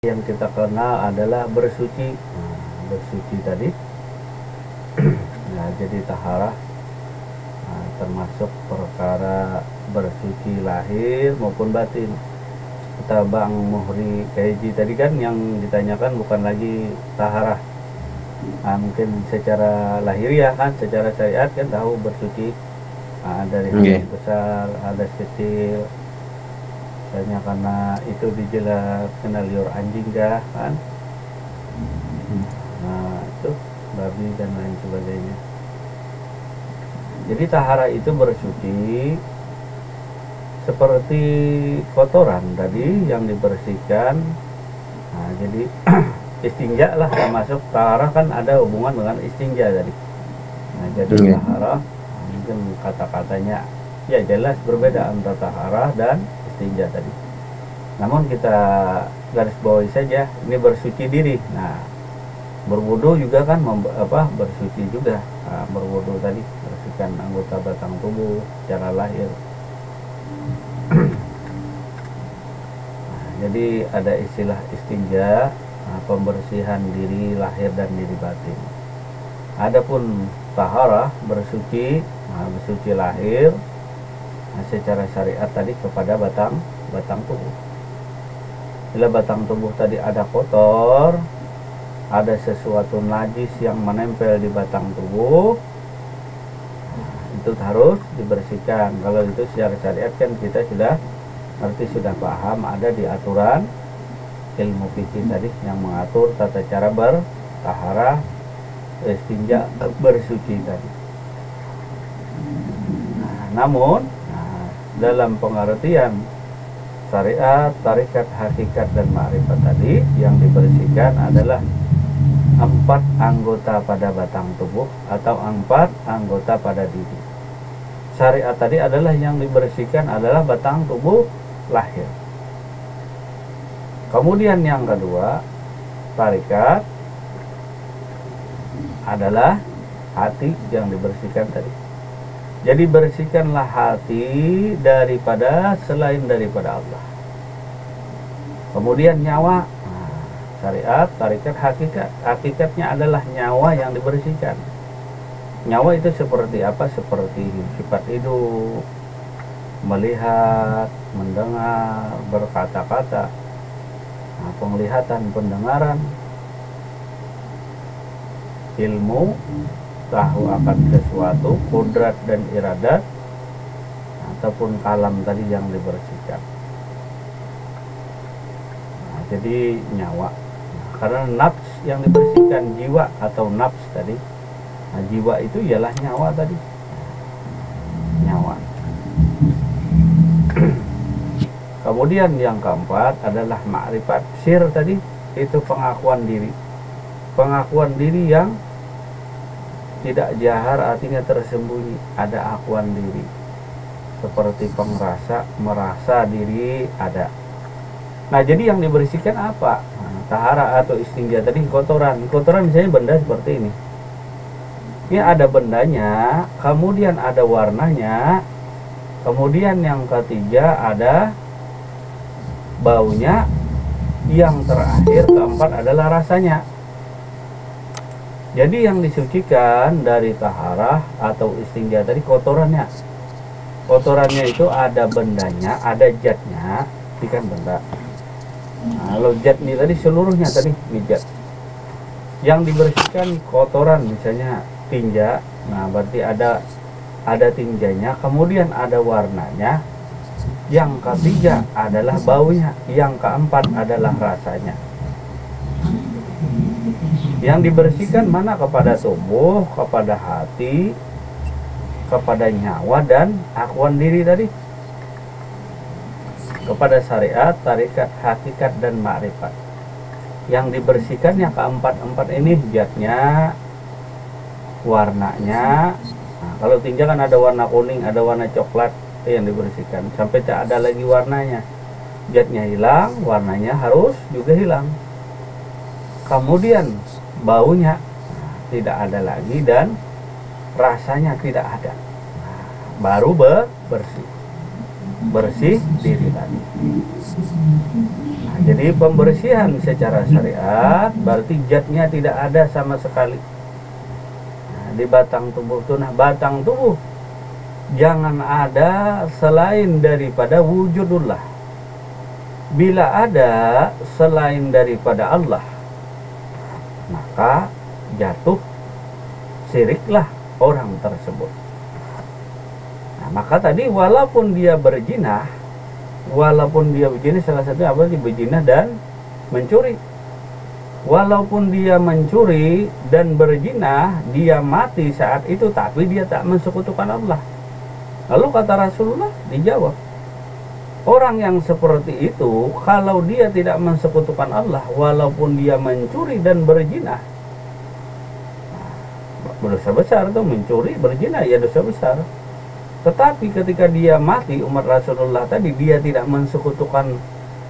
yang kita kenal adalah bersuci. Bersuci tadi nah, jadi taharah termasuk perkara bersuci lahir maupun batin. Kita Bang Muhri Kaiji tadi kan yang ditanyakan bukan lagi taharah mungkin secara lahiriah kan, secara syariat kan tahu bersuci dari hadas besar, hadas kecil, misalnya karena itu dijelat kena liur anjing kah kan, nah itu babi dan lain sebagainya. Jadi tahara itu bersuci seperti kotoran tadi yang dibersihkan. Nah, jadi istinja lah termasuk tahara, kan ada hubungan dengan istinja tadi. Nah, jadi tahara mungkin kata-katanya ya jelas berbeda antara tahara dan istinja tadi. Namun kita garis bawahi saja ini bersuci diri. Nah, berwudu juga kan bersuci juga. Nah, berwudu tadi bersihkan anggota batang tubuh secara lahir. Nah, jadi ada istilah istinja, pembersihan diri lahir dan diri batin. Adapun taharah bersuci, bersuci lahir secara syariat tadi kepada batang tubuh. Bila batang tubuh tadi ada kotor, ada sesuatu najis yang menempel di batang tubuh, itu harus dibersihkan. Kalau itu secara syariat kan kita sudah ngerti, sudah paham, ada di aturan ilmu fikih tadi yang mengatur tata cara bertaharah, istinja, bersuci tadi. Namun dalam pengertian syariat, tarikat, hakikat, dan ma'rifat tadi yang dibersihkan adalah 4 anggota pada batang tubuh atau 4 anggota pada diri. Syariat tadi adalah yang dibersihkan adalah batang tubuh lahir. Kemudian yang kedua, tarikat adalah hati yang dibersihkan tadi. Jadi bersihkanlah hati daripada selain daripada Allah. Kemudian nyawa, syariat, tarikat, hakikat. Hakikatnya adalah nyawa yang dibersihkan. Nyawa itu seperti apa? Seperti sifat hidup, melihat, mendengar, berkata-kata, penglihatan, pendengaran, ilmu, tahu akan sesuatu, kodrat dan iradat, ataupun kalam tadi yang dibersihkan. Jadi nyawa, karena nafs yang dibersihkan, jiwa atau nafs tadi. Jiwa itu ialah nyawa tadi, nyawa. Kemudian yang keempat adalah ma'rifat, sir tadi, itu pengakuan diri. Pengakuan diri yang tidak jahar, artinya tersembunyi, ada akuan diri. Seperti pengerasa, merasa diri ada. Nah, jadi yang dibersihkan apa? Tahara atau istinja tadi kotoran. Kotoran misalnya benda seperti ini. Ini ada bendanya, kemudian ada warnanya, kemudian yang ketiga ada baunya, yang terakhir keempat adalah rasanya. Jadi yang disucikan dari taharah atau istinja tadi kotorannya. Kotorannya itu ada bendanya, ada zatnya, ini kan benda. Kalau zat ini tadi seluruhnya tadi ini zat. Yang dibersihkan kotoran misalnya tinja, nah berarti ada tinjanya, kemudian ada warnanya, yang ketiga adalah baunya, yang keempat adalah rasanya. Yang dibersihkan mana? Kepada tubuh, kepada hati, kepada nyawa, dan akuan diri tadi. Kepada syariat, tarikat, hakikat, dan ma'rifat. Yang dibersihkan yang keempat-empat ini, zatnya, warnanya. Nah, kalau tinja kan ada warna kuning, ada warna coklat, itu yang dibersihkan. Sampai tak ada lagi warnanya, zatnya hilang, warnanya harus juga hilang. Kemudian baunya tidak ada lagi dan rasanya tidak ada. Baru bersih. bersih diri tadi. Nah, jadi pembersihan secara syariat berarti zatnya tidak ada sama sekali. Nah, di batang tubuh itu, nah batang tubuh jangan ada selain daripada wujudullah. Bila ada selain daripada Allah, maka jatuh syiriklah orang tersebut. Nah, maka tadi walaupun dia berzina salah satu apa sih, berzina dan mencuri. Walaupun dia mencuri dan berzina, dia mati saat itu, tapi dia tak mensekutukan Allah. Lalu kata Rasulullah, dijawab, orang yang seperti itu kalau dia tidak mensekutukan Allah, walaupun dia mencuri dan berzina, dosa besar tuh, mencuri, berzina ya dosa besar. Tetapi ketika dia mati, umat Rasulullah tadi, dia tidak mensekutukan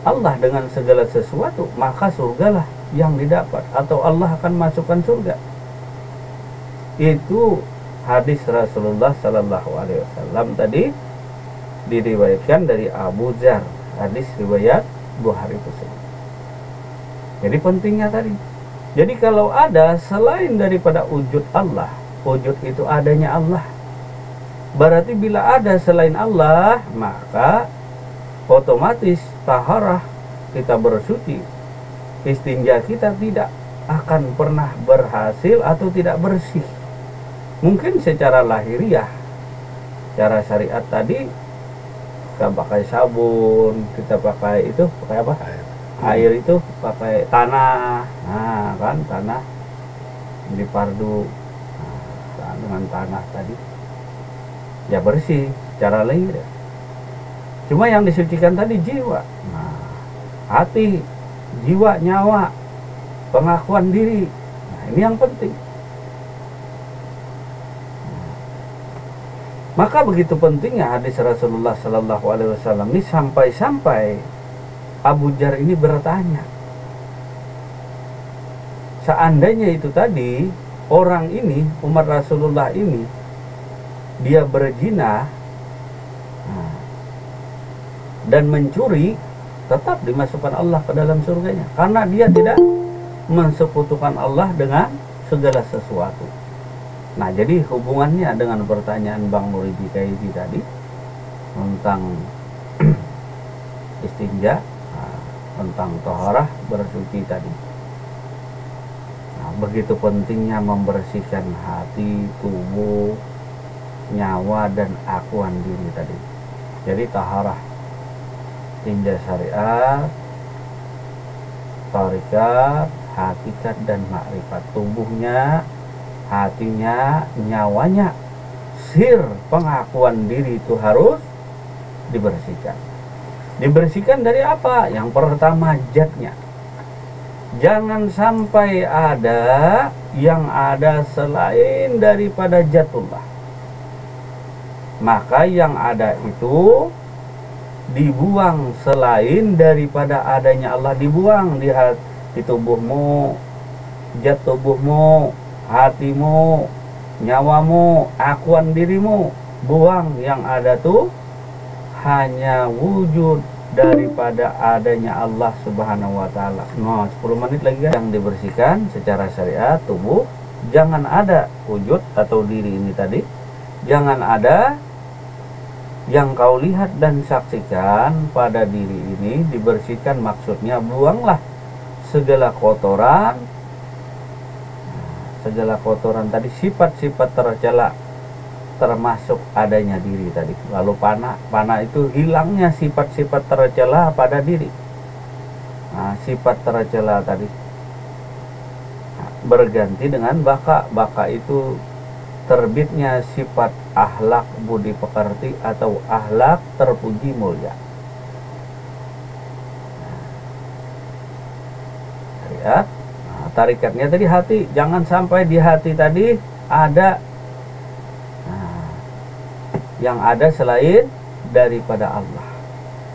Allah dengan segala sesuatu, maka surgalah yang didapat, atau Allah akan masukkan surga. Itu hadis Rasulullah Sallallahu Alaihi Wasallam tadi, diriwayatkan dari Abu Dzar, hadis riwayat Bukhari tersebut. Jadi pentingnya tadi. Jadi kalau ada selain daripada wujud Allah, wujud itu adanya Allah. Berarti bila ada selain Allah, maka otomatis taharah kita bersuci, istinja kita tidak akan pernah berhasil atau tidak bersih. Mungkin secara lahiriah, cara syariat tadi kita pakai sabun, kita pakai itu, pakai apa? Air itu pakai tanah, nah kan tanah dipardu nah, dengan tanah tadi, ya bersih secara lahir. Cuma yang disucikan tadi jiwa, nah, hati, jiwa, nyawa, pengakuan diri. Nah, ini yang penting. Maka begitu pentingnya hadis Rasulullah Sallallahu Alaihi Wasallam ini, sampai-sampai Abu Dzar ini bertanya, seandainya itu tadi orang ini, umat Rasulullah ini, dia berzina dan mencuri, tetap dimasukkan Allah ke dalam surganya, karena dia tidak mensekutukan Allah dengan segala sesuatu. Nah, jadi hubungannya dengan pertanyaan Bang Nuridi Kaiji tadi tentang istinja, tentang taharah, bersuci tadi. Nah, begitu pentingnya membersihkan hati, tubuh, nyawa, dan akuan diri tadi. Jadi taharah, istinja syariat, tarikat, hakikat, dan makrifat. Tubuhnya, hatinya, nyawanya, sir pengakuan diri itu harus dibersihkan. Dibersihkan dari apa? Yang pertama, zatnya. Jangan sampai ada yang ada selain daripada zatullah. Maka yang ada itu dibuang, selain daripada adanya Allah dibuang di tubuhmu, zat tubuhmu, hatimu, nyawamu, akuan dirimu, buang. Yang ada tuh hanya wujud daripada adanya Allah Subhanahu wa Ta'ala. Nah, 10 menit lagi kan yang dibersihkan secara syariat tubuh. Jangan ada wujud atau diri ini tadi, jangan ada yang kau lihat dan saksikan pada diri ini, dibersihkan. Maksudnya buanglah segala kotoran, tadi, sifat-sifat tercela, termasuk adanya diri tadi. Lalu panah itu hilangnya sifat-sifat tercela pada diri. Nah, sifat tercela tadi berganti dengan baka itu terbitnya sifat akhlak budi pekerti atau akhlak terpuji mulia. Lihat, nah, tarikatnya tadi hati, jangan sampai di hati tadi ada yang ada selain daripada Allah.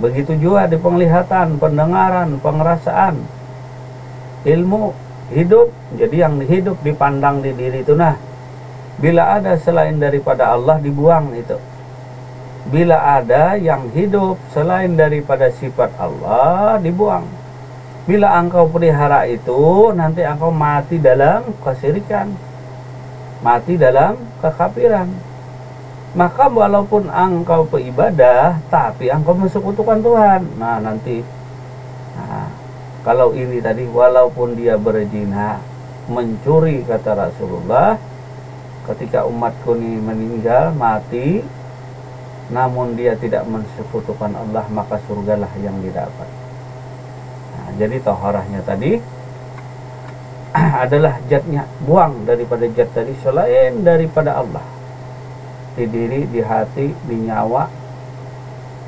Begitu juga di penglihatan, pendengaran, pengerasaan, ilmu, hidup. Jadi yang hidup dipandang di diri itu, nah bila ada selain daripada Allah dibuang itu. Bila ada yang hidup selain daripada sifat Allah, dibuang. Bila engkau pelihara itu, nanti engkau mati dalam kesyirikan, mati dalam kekafiran. Maka walaupun engkau beribadah, tapi engkau mensekutukan Tuhan. Nah nanti, kalau ini tadi, walaupun dia berzina, mencuri, kata Rasulullah, ketika umatku ini meninggal, mati, namun dia tidak mensekutukan Allah, maka surgalah yang didapat. Nah, jadi taharahnya tadi adalah zatnya, buang daripada zat tadi selain daripada Allah, di diri, di hati, di nyawa.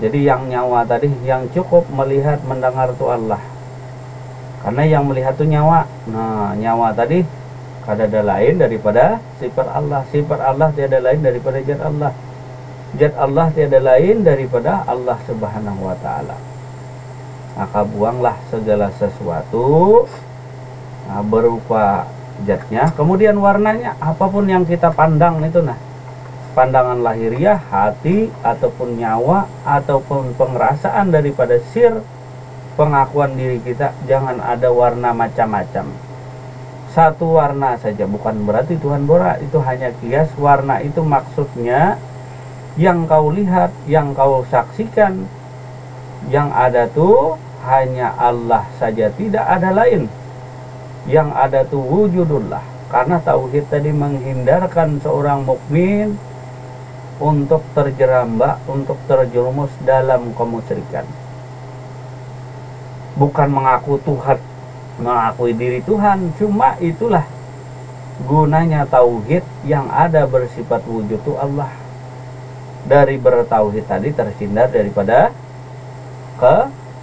Jadi yang nyawa tadi yang cukup melihat, mendengar itu Allah, karena yang melihat itu nyawa. Nah nyawa tadi ada lain daripada sifat Allah. Sifat Allah tiada lain daripada zat Allah. Zat Allah tiada lain daripada Allah Subhanahu wa ta'ala. Maka buanglah segala sesuatu berupa zatnya, kemudian warnanya, apapun yang kita pandang itu, nah pandangan lahiriah, hati, ataupun nyawa, ataupun pengerasaan daripada sir, pengakuan diri kita, jangan ada warna macam-macam. Satu warna saja, bukan berarti Tuhan Bora, itu hanya kias. Warna itu maksudnya yang kau lihat, yang kau saksikan, yang ada tuh hanya Allah saja, tidak ada lain. Yang ada tuh wujudullah. Karena tauhid tadi menghindarkan seorang mukmin untuk terjerambak, untuk terjerumus dalam kemusyrikan. Bukan mengaku Tuhan, mengakui diri Tuhan, cuma itulah gunanya tauhid yang ada bersifat wujud itu Allah. Dari bertauhid tadi terhindar daripada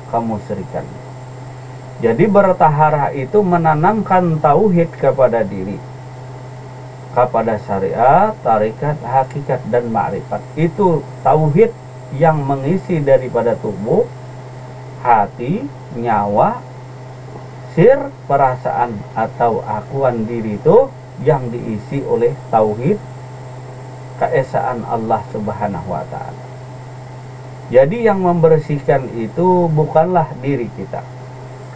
kemusyrikan. Jadi bertaharah itu menanamkan tauhid kepada diri, kepada syariat, tarikat, hakikat, dan ma'rifat. Itu tauhid yang mengisi daripada tubuh, hati, nyawa, sir, perasaan atau akuan diri itu yang diisi oleh tauhid keesaan Allah Subhanahu wa ta'ala. Jadi yang membersihkan itu bukanlah diri kita,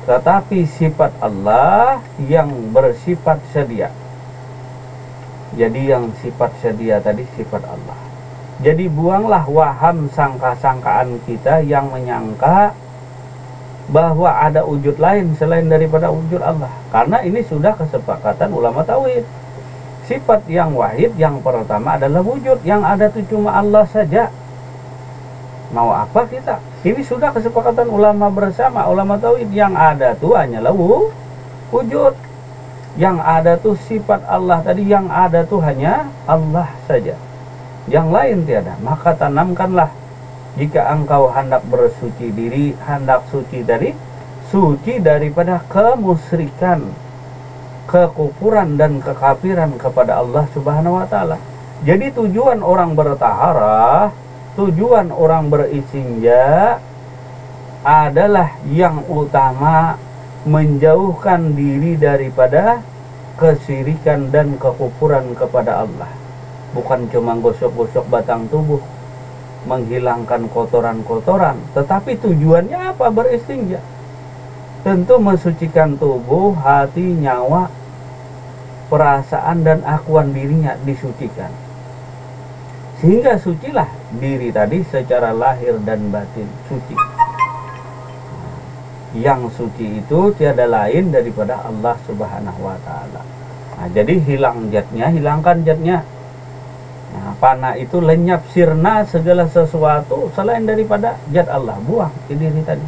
tetapi sifat Allah yang bersifat sedia. Jadi yang sifat sedia tadi sifat Allah. Jadi buanglah waham sangka-sangkaan kita yang menyangka bahwa ada wujud lain selain daripada wujud Allah. Karena ini sudah kesepakatan ulama tauhid. Sifat yang wahid yang pertama adalah wujud, yang ada itu cuma Allah saja. Mau apa kita? Ini sudah kesepakatan ulama bersama, ulama tauhid. Yang ada tuh hanyalah wujud. Yang ada tuh sifat Allah tadi, yang ada tuh hanya Allah saja, yang lain tiada. Maka tanamkanlah, jika engkau hendak bersuci diri, hendak suci daripada kemusyrikan, kekufuran dan kekafiran kepada Allah Subhanahu wa ta'ala. Jadi tujuan orang bertaharah, tujuan orang beristinja adalah yang utama menjauhkan diri daripada kesyirikan dan kekufuran kepada Allah. Bukan cuma gosok-gosok batang tubuh, menghilangkan kotoran-kotoran, tetapi tujuannya apa beristinja? Tentu mensucikan tubuh, hati, nyawa, perasaan dan akuan dirinya disucikan. Sehingga sucilah diri tadi secara lahir dan batin, suci. Yang suci itu tiada lain daripada Allah Subhanahu wa ta'ala. Nah, jadi hilang zatnya, hilangkan zatnya. Nah, panah itu lenyap sirna segala sesuatu selain daripada zat Allah, buang di diri tadi.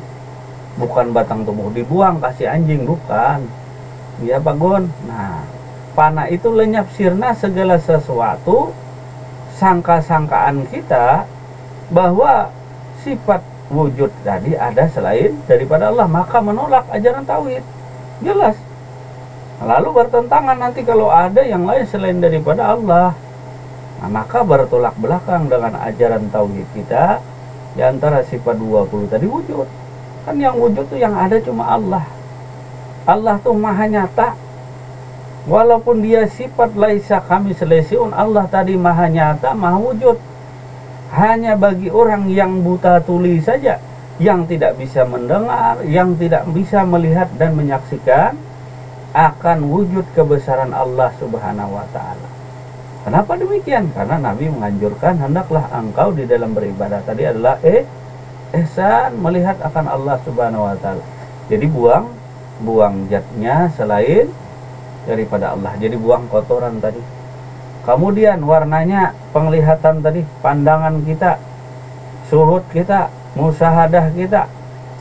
Bukan batang tubuh dibuang kasih anjing, bukan. Ya Pak Gun. Nah, panah itu lenyap sirna segala sesuatu sangka-sangkaan kita bahwa sifat wujud tadi ada selain daripada Allah, maka menolak ajaran tauhid. Jelas. Lalu bertentangan nanti kalau ada yang lain selain daripada Allah. Nah, maka bertolak belakang dengan ajaran tauhid kita. Di antara sifat 20 tadi wujud. Kan yang wujud tuh yang ada cuma Allah. Allah tuh maha nyata. Walaupun dia sifat laisa kami selesiun, Allah tadi maha nyata, maha wujud. hanya bagi orang yang buta tuli saja, yang tidak bisa mendengar, yang tidak bisa melihat dan menyaksikan akan wujud kebesaran Allah Subhanahu wa taala. Kenapa demikian? Karena Nabi menganjurkan hendaklah engkau di dalam beribadah tadi adalah ihsan, melihat akan Allah Subhanahu wa taala. Jadi buang zatnya selain daripada Allah. Jadi buang kotoran tadi. Kemudian warnanya, penglihatan tadi, pandangan kita, surut kita, musyahadah kita.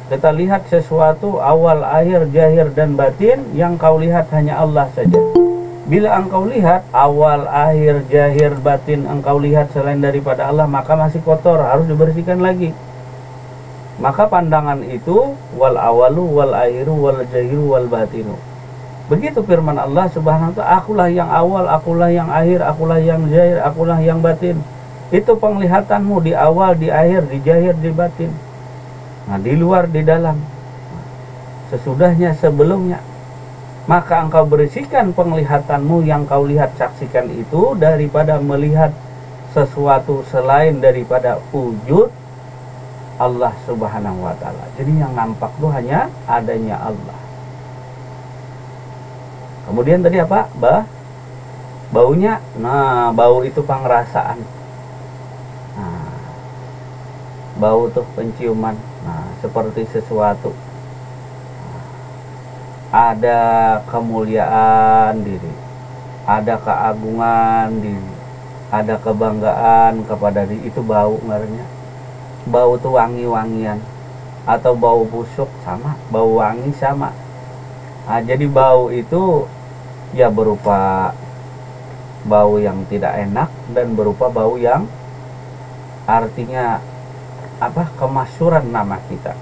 Kita lihat sesuatu awal, akhir, zahir dan batin, yang kau lihat hanya Allah saja. Bila engkau lihat awal, akhir, zahir, batin, engkau lihat selain daripada Allah, maka masih kotor, harus dibersihkan lagi. Maka pandangan itu wal awalu wal akhiru wal zahiru wal batinu. Begitu firman Allah Subhanahu wa taala, akulah yang awal, akulah yang akhir, akulah yang zahir, akulah yang batin. Itu penglihatanmu di awal, di akhir, di zahir, di batin. Nah, di luar, di dalam. Sesudahnya, sebelumnya. Maka engkau bersihkan penglihatanmu yang kau lihat, saksikan itu daripada melihat sesuatu selain daripada wujud Allah Subhanahu wa taala. Jadi yang nampak itu hanya adanya Allah. Kemudian tadi apa? Baunya. Nah, bau itu pengrasaan. Nah, bau tuh penciuman. Nah, seperti sesuatu. Ada kemuliaan diri, ada keagungan diri, ada kebanggaan kepada diri, itu bau ngarannya. Bau tuh wangi-wangian, atau bau busuk sama, bau wangi sama. Nah, jadi bau itu ya berupa bau yang tidak enak dan berupa bau yang artinya apa? Kemasyuran nama kita,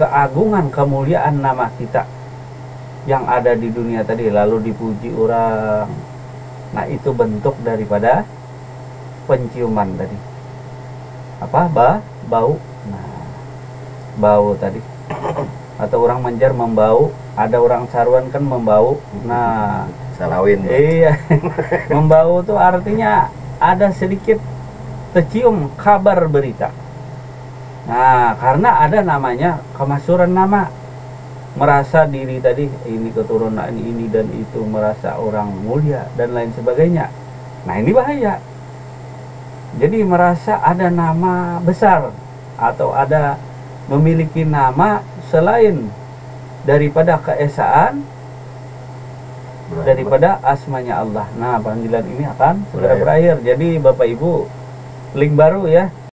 keagungan, kemuliaan nama kita yang ada di dunia tadi, lalu dipuji orang. Nah, itu bentuk daripada penciuman tadi. Apa? Bau. Nah, bau tadi. Atau orang menjar membau, ada orang saruan kan membau. Nah, salawin. Iya. Membau itu artinya ada sedikit tercium kabar berita. Nah, karena ada namanya kemasyuran nama, merasa diri tadi ini keturunan ini dan itu, merasa orang mulia dan lain sebagainya. Nah, ini bahaya. Jadi merasa ada nama besar atau ada memiliki nama selain daripada keesaan, daripada asmanya Allah. Nah, panggilan ini akan segera berakhir. Jadi Bapak Ibu, link baru ya.